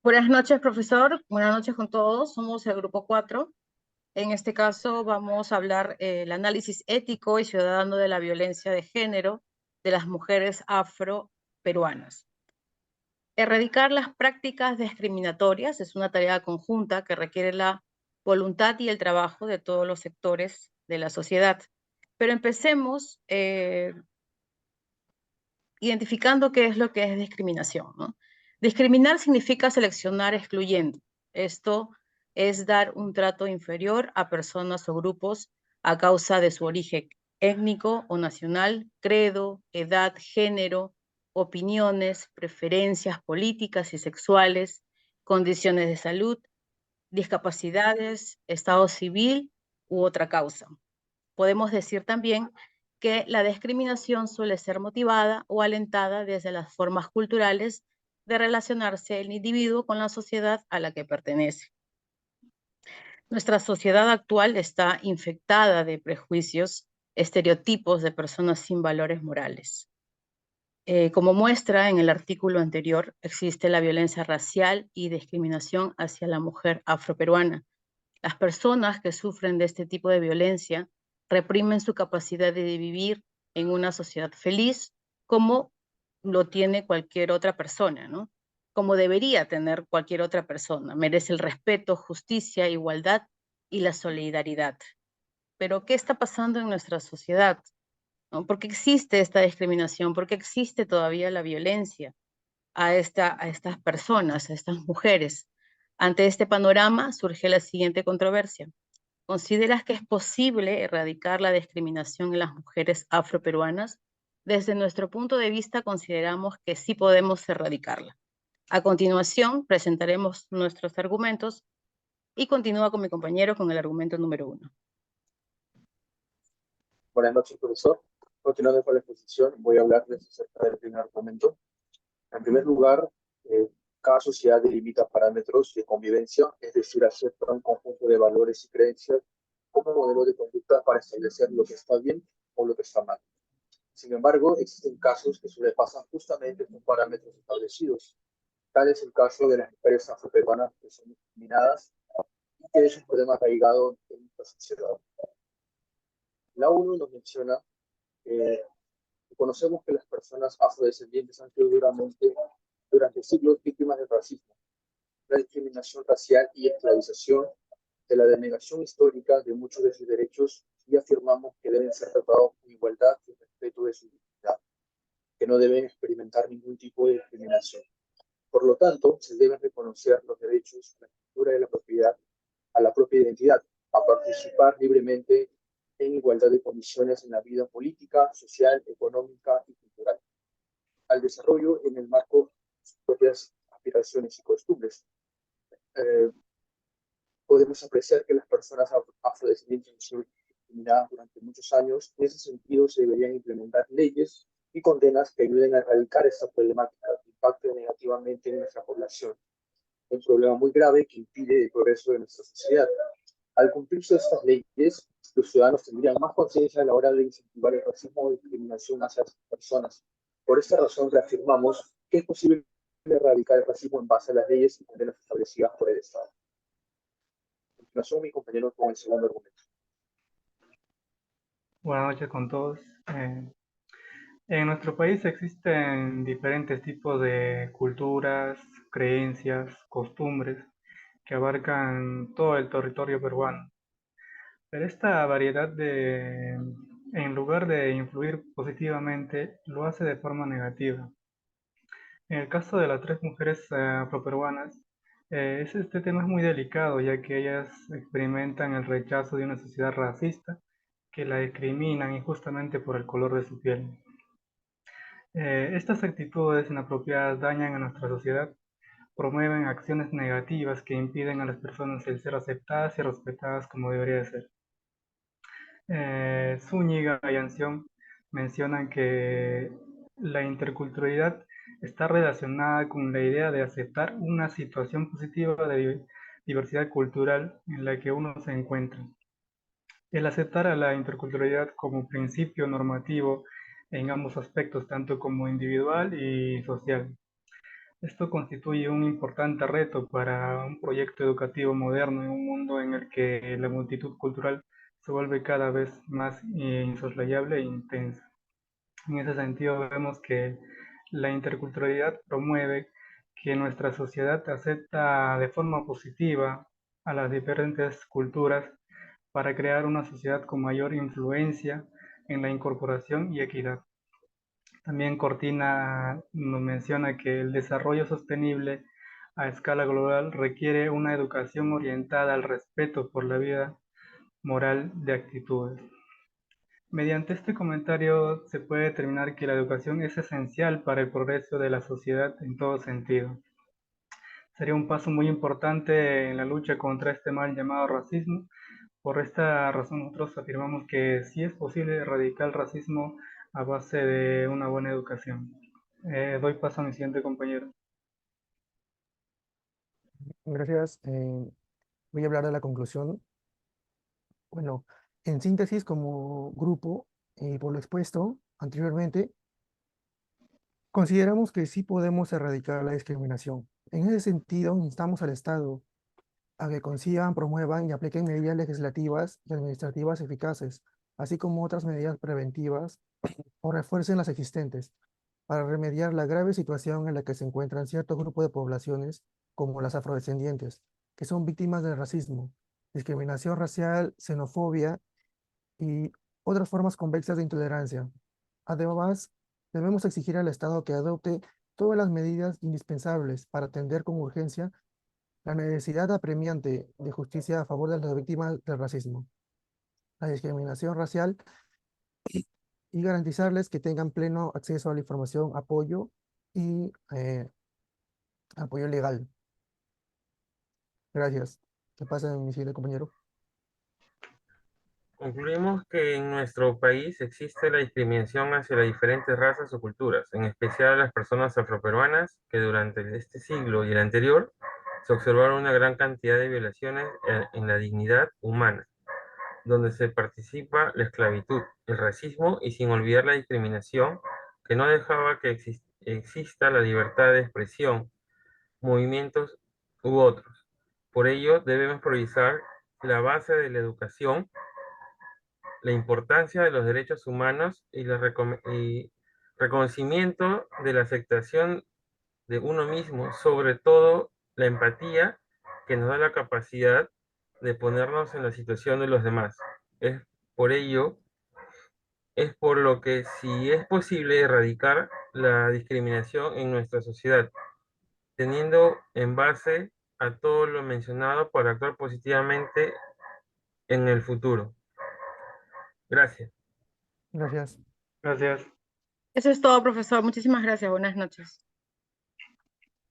Buenas noches, profesor. Buenas noches con todos. Somos el grupo 4. En este caso vamos a hablar el análisis ético y ciudadano de la violencia de género de las mujeres afroperuanas. Erradicar las prácticas discriminatorias es una tarea conjunta que requiere la voluntad y el trabajo de todos los sectores de la sociedad. Pero empecemos identificando qué es lo que es discriminación, ¿no? Discriminar significa seleccionar excluyendo. Esto es dar un trato inferior a personas o grupos a causa de su origen étnico o nacional, credo, edad, género, opiniones, preferencias políticas y sexuales, condiciones de salud, discapacidades, estado civil u otra causa. Podemos decir también que la discriminación suele ser motivada o alentada desde las formas culturales de relacionarse el individuo con la sociedad a la que pertenece. Nuestra sociedad actual está infectada de prejuicios, estereotipos de personas sin valores morales. Como muestra en el artículo anterior, existe la violencia racial y discriminación hacia la mujer afroperuana. Las personas que sufren de este tipo de violencia reprimen su capacidad de vivir en una sociedad feliz como lo tiene cualquier otra persona, ¿no? Como debería tener cualquier otra persona. Merece el respeto, justicia, igualdad y la solidaridad. Pero, ¿qué está pasando en nuestra sociedad? ¿No? ¿Por qué existe esta discriminación? ¿Por qué existe todavía la violencia a estas personas, a estas mujeres? Ante este panorama surge la siguiente controversia. ¿Consideras que es posible erradicar la discriminación en las mujeres afroperuanas? Desde nuestro punto de vista, consideramos que sí podemos erradicarla. A continuación, presentaremos nuestros argumentos y continúa con mi compañero con el argumento número 1. Buenas noches, profesor. Continuando con la exposición, voy a hablarles acerca del primer argumento. En primer lugar, cada sociedad delimita parámetros de convivencia, es decir, acepta un conjunto de valores y creencias como modelo de conducta para establecer lo que está bien o lo que está mal. Sin embargo, existen casos que sobrepasan justamente estos parámetros establecidos. Tal es el caso de las mujeres afroperuanas que son discriminadas y que es un problema arraigado en nuestra sociedad. La ONU nos menciona conocemos que las personas afrodescendientes han sido durante siglos víctimas del racismo, la discriminación racial y esclavización, de la denegación histórica de muchos de sus derechos y afirmamos que deben ser tratados con igualdad y respeto de su dignidad, que no deben experimentar ningún tipo de discriminación. Por lo tanto, se deben reconocer los derechos a la cultura de la propiedad, a la propia identidad, a participar libremente en igualdad de condiciones en la vida política, social, económica y cultural, al desarrollo en el marco de sus propias aspiraciones y costumbres. Podemos apreciar que las personas afrodescendientes han sido discriminadas durante muchos años. En ese sentido, se deberían implementar leyes y condenas que ayuden a erradicar esta problemática que impacte negativamente en nuestra población. Un problema muy grave que impide el progreso de nuestra sociedad. Al cumplirse estas leyes, los ciudadanos tendrían más conciencia a la hora de incentivar el racismo o discriminación hacia las personas. Por esta razón, reafirmamos que es posible erradicar el racismo en base a las leyes y condenas establecidas por el Estado. A continuación, mi compañero con el segundo argumento. Buenas noches con todos. En nuestro país existen diferentes tipos de culturas, creencias, costumbres que abarcan todo el territorio peruano. Pero esta variedad en lugar de influir positivamente, lo hace de forma negativa. En el caso de las tres mujeres afroperuanas, este tema es muy delicado, ya que ellas experimentan el rechazo de una sociedad racista que la discriminan injustamente por el color de su piel. Estas actitudes inapropiadas dañan a nuestra sociedad, promueven acciones negativas que impiden a las personas el ser aceptadas y respetadas como debería de ser. Zúñiga y Anción mencionan que la interculturalidad está relacionada con la idea de aceptar una situación positiva de diversidad cultural en la que uno se encuentra. El aceptar a la interculturalidad como principio normativo en ambos aspectos, tanto como individual y social. Esto constituye un importante reto para un proyecto educativo moderno en un mundo en el que la multitud cultural se vuelve cada vez más insoslayable e intensa. En ese sentido, vemos que la interculturalidad promueve que nuestra sociedad acepta de forma positiva a las diferentes culturas para crear una sociedad con mayor influencia en la incorporación y equidad. También Cortina nos menciona que el desarrollo sostenible a escala global requiere una educación orientada al respeto por la vida moral de actitudes. Mediante este comentario se puede determinar que la educación es esencial para el progreso de la sociedad en todo sentido. Sería un paso muy importante en la lucha contra este mal llamado racismo. Por esta razón nosotros afirmamos que sí es posible erradicar el racismo a base de una buena educación. Doy paso a mi siguiente compañero. Gracias. Voy a hablar de la conclusión. Bueno, en síntesis, como grupo, y por lo expuesto anteriormente, consideramos que sí podemos erradicar la discriminación. En ese sentido, instamos al Estado a que consigan, promuevan y apliquen medidas legislativas y administrativas eficaces, así como otras medidas preventivas o refuercen las existentes, para remediar la grave situación en la que se encuentran ciertos grupos de poblaciones, como las afrodescendientes, que son víctimas del racismo, discriminación racial, xenofobia y otras formas convexas de intolerancia. Además, debemos exigir al Estado que adopte todas las medidas indispensables para atender con urgencia la necesidad apremiante de justicia a favor de las víctimas del racismo, la discriminación racial y garantizarles que tengan pleno acceso a la información, y apoyo legal. Gracias. ¿Qué pasa, mi siguiente compañero? Concluimos que en nuestro país existe la discriminación hacia las diferentes razas o culturas, en especial a las personas afroperuanas, que durante este siglo y el anterior se observaron una gran cantidad de violaciones en la dignidad humana, donde se participa la esclavitud, el racismo y sin olvidar la discriminación que no dejaba que exista la libertad de expresión, movimientos u otros. Por ello, debemos priorizar la base de la educación, la importancia de los derechos humanos y el reconocimiento de la aceptación de uno mismo, sobre todo la empatía que nos da la capacidad de ponernos en la situación de los demás. Es por ello, es por lo que si es posible erradicar la discriminación en nuestra sociedad, teniendo en base a todo lo mencionado para actuar positivamente en el futuro. Gracias. Gracias. Gracias. Eso es todo, profesor. Muchísimas gracias. Buenas noches.